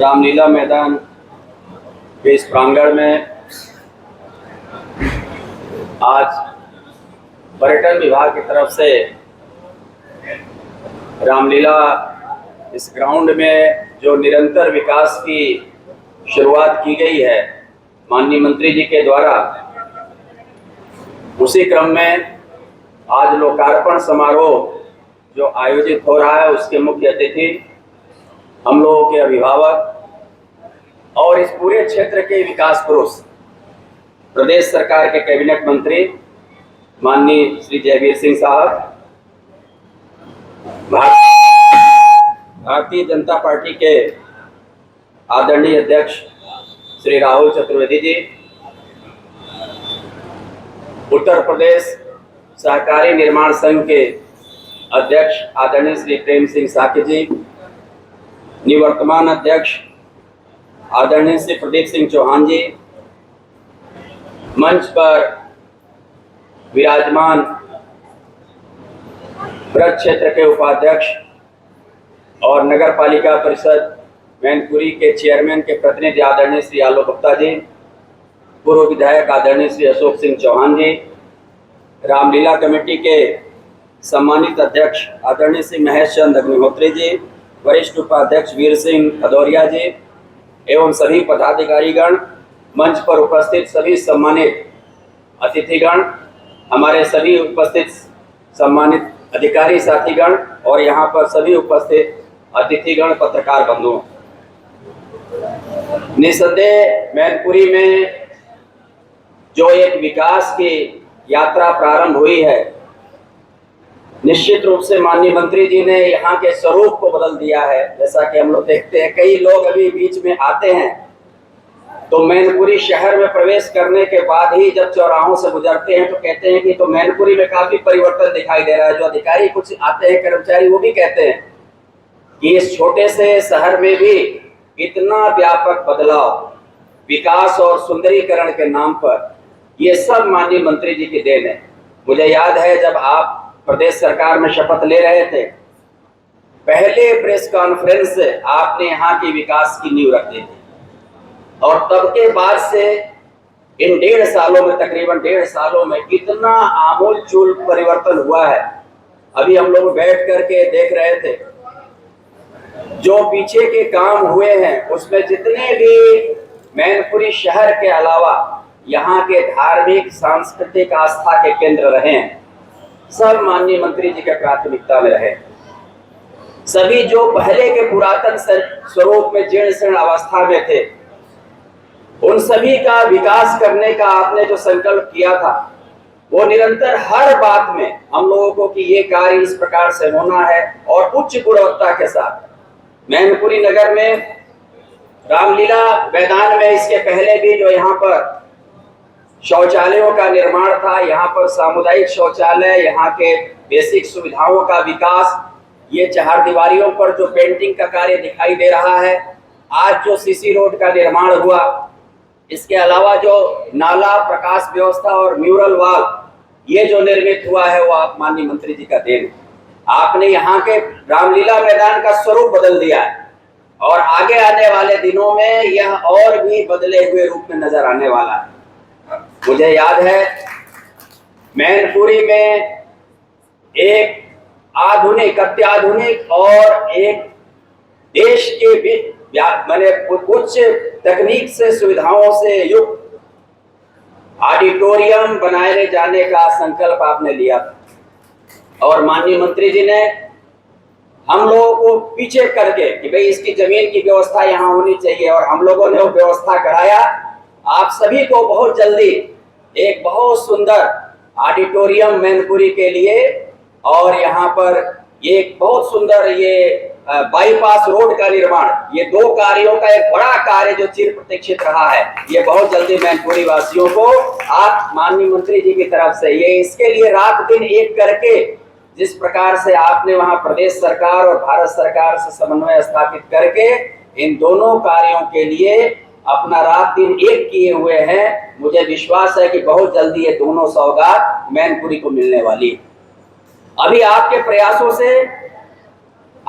रामलीला मैदान के इस प्रांगण में आज पर्यटन विभाग की तरफ से रामलीला इस ग्राउंड में जो निरंतर विकास की शुरुआत की गई है माननीय मंत्री जी के द्वारा, उसी क्रम में आज लोकार्पण समारोह जो आयोजित हो रहा है उसके मुख्य अतिथि हम लोगों के अभिभावक और इस पूरे क्षेत्र के विकास पुरुष प्रदेश सरकार के कैबिनेट मंत्री माननीय श्री जयवीर सिंह साहब, भारतीय जनता पार्टी के आदरणीय अध्यक्ष श्री राहुल चतुर्वेदी जी, उत्तर प्रदेश सहकारी निर्माण संघ के अध्यक्ष आदरणीय श्री प्रेम सिंह साकी जी, निवर्तमान अध्यक्ष आदरणीय श्री प्रदीप सिंह चौहान जी, मंच पर विराजमान ब्रज क्षेत्र के उपाध्यक्ष और नगर पालिका परिषद मैनपुरी के चेयरमैन के प्रतिनिधि आदरणीय श्री आलोक गुप्ता जी, पूर्व विधायक आदरणीय श्री अशोक सिंह चौहान जी, रामलीला कमेटी के सम्मानित अध्यक्ष आदरणीय श्री महेश चंद अग्निहोत्री जी, वरिष्ठ उपाध्यक्ष वीर सिंह भदौरिया जी एवं सभी पदाधिकारीगण, मंच पर उपस्थित सभी सम्मानित अतिथिगण, हमारे सभी उपस्थित सम्मानित अधिकारी साथीगण और यहाँ पर सभी उपस्थित अतिथिगण, पत्रकार बंधुओं, निस्संदेह मैनपुरी में जो एक विकास की यात्रा प्रारंभ हुई है, निश्चित रूप से माननीय मंत्री जी ने यहाँ के स्वरूप को बदल दिया है। जैसा कि हम लोग देखते हैं, कई लोग अभी बीच में आते हैं तो मैनपुरी शहर में प्रवेश करने के बाद ही जब चौराहों से गुजरते हैं तो कहते हैं कि तो मैनपुरी में काफी परिवर्तन दिखाई दे रहा है। जो अधिकारी कुछ आते हैं, कर्मचारी, वो भी कहते हैं कि इस छोटे से शहर में भी इतना व्यापक बदलाव, विकास और सुंदरीकरण के नाम पर, ये सब माननीय मंत्री जी की देन है। मुझे याद है जब आप प्रदेश सरकार में शपथ ले रहे थे, पहले प्रेस कॉन्फ्रेंस से आपने यहाँ की विकास की नींव रख दी थी और तब के बाद से इन 1.5 सालों में, तकरीबन 1.5 सालों में कितना आमूल-चूल परिवर्तन हुआ है। अभी हम लोग बैठ करके देख रहे थे, जो पीछे के काम हुए हैं उसमें जितने भी मैनपुरी शहर के अलावा यहाँ के धार्मिक सांस्कृतिक आस्था के केंद्र रहे हैं, सब माननीय मंत्री जी के प्राथमिकता में रहे। सभी जो पहले के पुरातन स्वरूप में जीर्ण शीर्ण अवस्था में थे, उन सभी का विकास करने का आपने जो संकल्प किया था, वो निरंतर हर बात में हम लोगों को कि ये कार्य इस प्रकार से होना है और उच्च गुणवत्ता के साथ। मैनपुरी नगर में रामलीला मैदान में इसके पहले भी जो यहाँ पर शौचालयों का निर्माण था, यहाँ पर सामुदायिक शौचालय, यहाँ के बेसिक सुविधाओं का विकास, ये चारदीवारियों पर जो पेंटिंग का कार्य दिखाई दे रहा है, आज जो सीसी रोड का निर्माण हुआ, इसके अलावा जो नाला, प्रकाश व्यवस्था और म्यूरल वॉल ये जो निर्मित हुआ है, वो आप माननीय मंत्री जी का देन है। आपने यहाँ के रामलीला मैदान का स्वरूप बदल दिया है और आगे आने वाले दिनों में यह और भी बदले हुए रूप में नजर आने वाला है। मुझे याद है मैनपुरी में एक आधुनिक, अत्याधुनिक और एक देश के भी माने उच्च तकनीक से सुविधाओं से युक्त ऑडिटोरियम बनाए जाने का संकल्प आपने लिया था और माननीय मंत्री जी ने हम लोगों को पीछे करके कि भाई इसकी जमीन की व्यवस्था यहाँ होनी चाहिए और हम लोगों ने वो व्यवस्था कराया। आप सभी को बहुत जल्दी एक बहुत सुंदर ऑडिटोरियम मैनपुरी के लिए और यहाँ पर एक बहुत सुंदर ये बाईपास रोड का निर्माण, ये 2 कार्यों का एक बड़ा कार्य जो चिर प्रतीक्षित रहा है, ये बहुत जल्दी मैनपुरी वासियों को आप माननीय मंत्री जी की तरफ से ये इसके लिए रात दिन एक करके जिस प्रकार से आपने वहां प्रदेश सरकार और भारत सरकार से समन्वय स्थापित करके इन दोनों कार्यों के लिए अपना रात दिन एक किए हुए हैं, मुझे विश्वास है कि बहुत जल्दी ये दोनों सौगात मैनपुरी को मिलने वाली है। अभी आपके प्रयासों से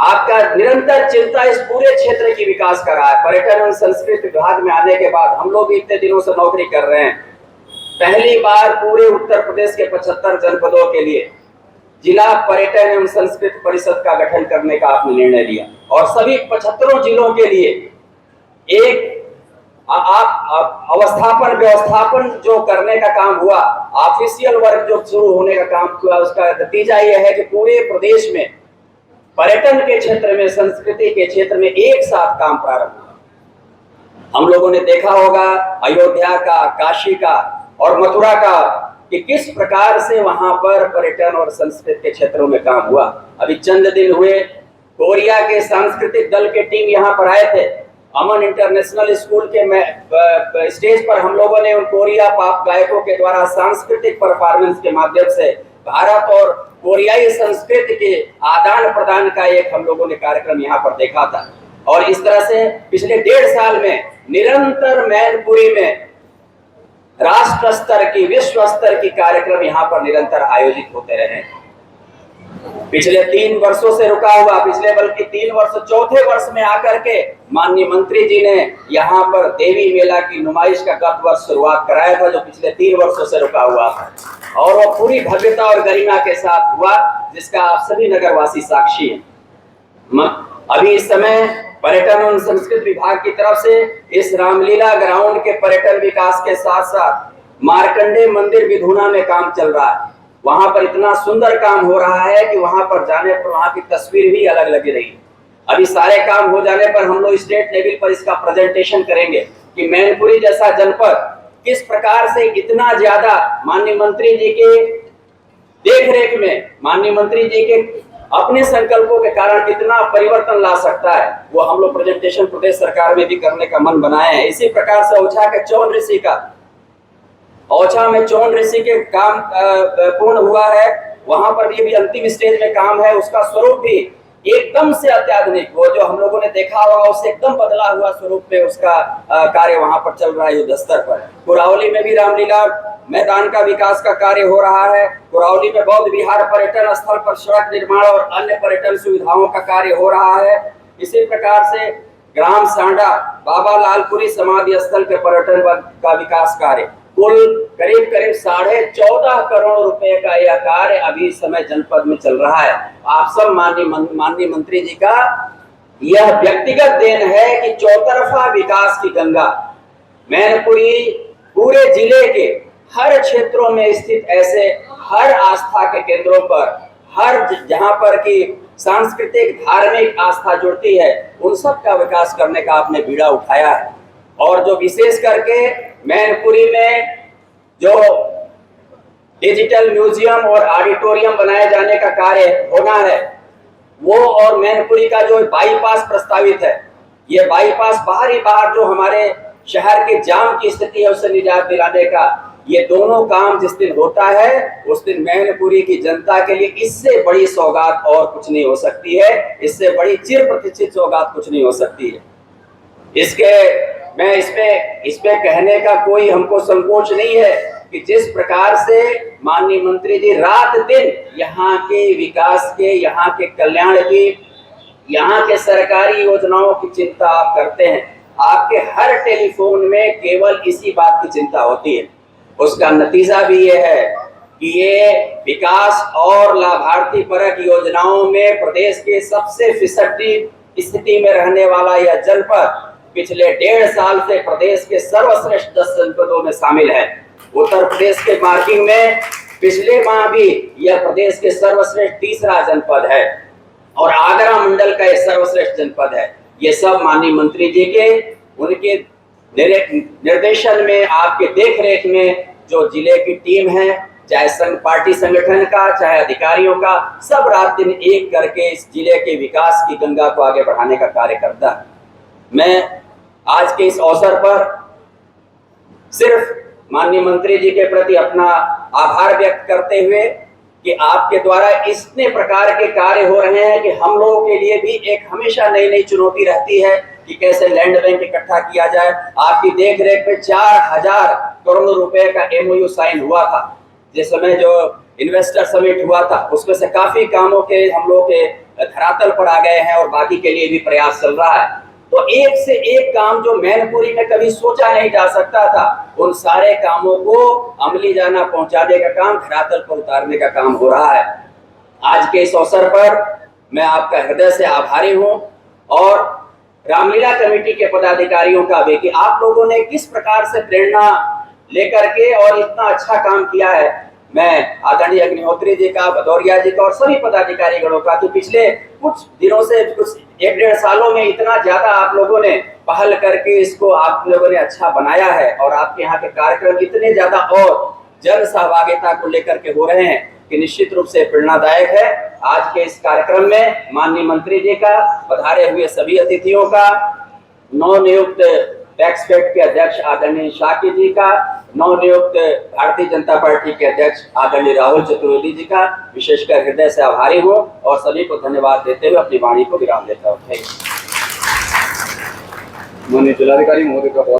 आपका निरंतर चिंता इस पूरे क्षेत्र की विकास का रहा है। पर्यटन एवं संस्कृति विभाग में आने के बाद हम लोग इतने दिनों से नौकरी कर रहे हैं, पहली बार पूरे उत्तर प्रदेश के 75 जनपदों के लिए जिला पर्यटन एवं संस्कृति परिषद का गठन करने का आपने निर्णय लिया और सभी 75 जिलों के लिए एक आप अवस्थापन व्यवस्थापन जो करने का काम हुआ, ऑफिशियल वर्क जो शुरू होने का काम हुआ, उसका नतीजा यह है कि पूरे प्रदेश में पर्यटन के क्षेत्र में, संस्कृति के क्षेत्र में एक साथ काम प्रारंभ हुआ। हम लोगों ने देखा होगा अयोध्या का, काशी का और मथुरा का कि किस प्रकार से वहां पर पर्यटन और संस्कृति के क्षेत्रों में काम हुआ। अभी चंद दिन हुए कोरिया के सांस्कृतिक दल के टीम यहाँ पर आए थे। अमन इंटरनेशनल स्कूल के स्टेज पर हम लोगों ने उन कोरिया पॉप गायकों के द्वारा सांस्कृतिक परफॉर्मेंस के माध्यम से भारत और कोरियाई संस्कृति के आदान प्रदान का एक हम लोगों ने कार्यक्रम यहाँ पर देखा था। और इस तरह से पिछले 1.5 साल में निरंतर मैनपुरी में राष्ट्र स्तर की, विश्व स्तर की कार्यक्रम यहाँ पर निरंतर आयोजित होते रहे। पिछले 3 वर्षों से रुका हुआ, पिछले बल्कि 3 वर्ष, चौथे वर्ष में आकर के माननीय मंत्री जी ने यहाँ पर देवी मेला की नुमाइश का गत वर्ष शुरुआत कराया था, जो पिछले 3 वर्षों से रुका हुआ था और वो पूरी भव्यता और गरिमा के साथ हुआ, जिसका आप सभी नगरवासी साक्षी हैं। अभी इस समय पर्यटन एवं संस्कृति विभाग की तरफ से इस रामलीला ग्राउंड के पर्यटन विकास के साथ साथ मार्कंडे मंदिर विधुना में काम चल रहा है। वहां पर इतना सुंदर काम हो रहा है कि वहां पर जाने पर वहां की तस्वीर भी अलग लगी रही। अभी सारे काम हो जाने पर हम लोग स्टेट लेवल पर इसका प्रेजेंटेशन करेंगे कि मैनपुरी जैसा जनपद किस प्रकार से इतना ज्यादा माननीय मंत्री जी के देखरेख में, माननीय मंत्री जी के अपने संकल्पों के कारण कितना परिवर्तन ला सकता है। वो हम लोग प्रेजेंटेशन प्रदेश सरकार में भी करने का मन बनाए हैं। इसी प्रकार से ओछा के चौन ऋषि का, ओछा में चौन ऋषि के काम पूर्ण हुआ है, वहां पर भी अंतिम स्टेज में काम है। उसका स्वरूप भी एकदम से अत्याधुनिक, वो जो हम लोगों ने देखा होगा उससे एकदम बदला हुआ स्वरूप में उसका कार्य वहां पर चल रहा है युद्ध स्तर पर। कुरावली में भी रामलीला मैदान का विकास का कार्य हो रहा है। कुरावली में बौद्ध विहार पर्यटन स्थल पर सड़क निर्माण और अन्य पर्यटन सुविधाओं का कार्य हो रहा है। इसी प्रकार से ग्राम सांडा बाबा लालपुरी समाधि स्थल के पर्यटन का विकास कार्य, कुल करीब 14.5 करोड़ रुपए का यह कार्य अभी समय जनपद में चल रहा है। आप सब माननीय मंत्री जी का यह व्यक्तिगत देन है कि चौतरफा विकास की गंगा मैनपुरी पूरे जिले के हर क्षेत्रों में स्थित ऐसे हर आस्था के केंद्रों पर, हर जहां पर की सांस्कृतिक धार्मिक आस्था जुड़ती है, उन सब का विकास करने का आपने बीड़ा उठाया है। और जो विशेष करके मैनपुरी में जो डिजिटल म्यूजियम और ऑडिटोरियम बनाए जाने का कार्य होना है, वो और मैनपुरी का जो बाईपास प्रस्तावित है, ये बाईपास बाहर जो हमारे शहर के जाम की स्थिति है उससे निजात दिलाने का, ये दोनों काम जिस दिन होता है उस दिन मैनपुरी की जनता के लिए इससे बड़ी सौगात और कुछ नहीं हो सकती है, इससे बड़ी चिर प्रतीक्षित सौगात कुछ नहीं हो सकती है। मैं इसमें कहने का कोई हमको संकोच नहीं है कि जिस प्रकार से माननीय मंत्री जी रात दिन यहाँ के विकास के, यहाँ के कल्याण की, यहाँ के सरकारी योजनाओं की चिंता आप करते हैं। आपके हर टेलीफोन में केवल इसी बात की चिंता होती है। उसका नतीजा भी ये है कि ये विकास और लाभार्थी परक योजनाओं में प्रदेश के सबसे फिसड्डी स्थिति में रहने वाला यह जनपद पिछले 1.5 साल से प्रदेश के सर्वश्रेष्ठ 10 जनपदों में शामिल है। उत्तर प्रदेश के मार्किंग में पिछले माह भी यह प्रदेश के सर्वश्रेष्ठ 3रा जनपद है और आगरा मंडल का यह सर्वश्रेष्ठ जनपद है। ये सब माननीय मंत्री जी के, उनके निर्देशन में, आपके देखरेख में जो जिले की टीम है, चाहे संघ पार्टी संगठन का, चाहे अधिकारियों का, सब रात दिन एक करके इस जिले के विकास की गंगा को आगे बढ़ाने का कार्य करता है। मैं आज के इस अवसर पर सिर्फ माननीय मंत्री जी के प्रति अपना आभार व्यक्त करते हुए कि आपके द्वारा इतने प्रकार के कार्य हो रहे हैं कि हम लोगों के लिए भी एक हमेशा नई नई चुनौती रहती है कि कैसे लैंड बैंक इकट्ठा किया जाए। आपकी देखरेख में 4000 करोड़ रुपए का MOU साइन हुआ था। जिस समय जो इन्वेस्टर समिट हुआ था उसमें से काफी कामों के हम लोग के धरातल पर आ गए हैं और बाकी के लिए भी प्रयास चल रहा है। तो एक से एक काम जो मैनपुरी में कभी सोचा नहीं जा सकता था, उन सारे कामों को अमली जाना पहुंचाने का काम, धरातल पर उतारने का काम हो रहा है। आज के इस अवसर पर मैं आपका हृदय से आभारी हूं और रामलीला कमेटी के पदाधिकारियों का भी, कि आप लोगों ने किस प्रकार से प्रेरणा लेकर के और इतना अच्छा काम किया है। मैं आदरणीय अग्निहोत्री जी का, भदौरिया जी का और सभी पदाधिकारी गणों का, कि पिछले कुछ दिनों से, कुछ 1-1.5 सालों में इतना ज्यादा आप लोगों ने पहल करके इसको आप लोगों ने अच्छा बनाया है और आपके यहाँ के कार्यक्रम इतने ज्यादा और जन सहभागिता को लेकर के हो रहे हैं कि निश्चित रूप से प्रेरणादायक है। आज के इस कार्यक्रम में माननीय मंत्री जी का, पधारे हुए सभी अतिथियों का, नवनियुक्त टैक्सपेड के अध्यक्ष आदरणीय शाक्य जी का, नवनियुक्त भारतीय जनता पार्टी के अध्यक्ष आदरणीय राहुल चतुर्वेदी जी का विशेषकर हृदय से आभारी हूँ और सभी को धन्यवाद देते हुए अपनी वाणी को विराम देता हूँ। माननीय जिलाधिकारी महोदय का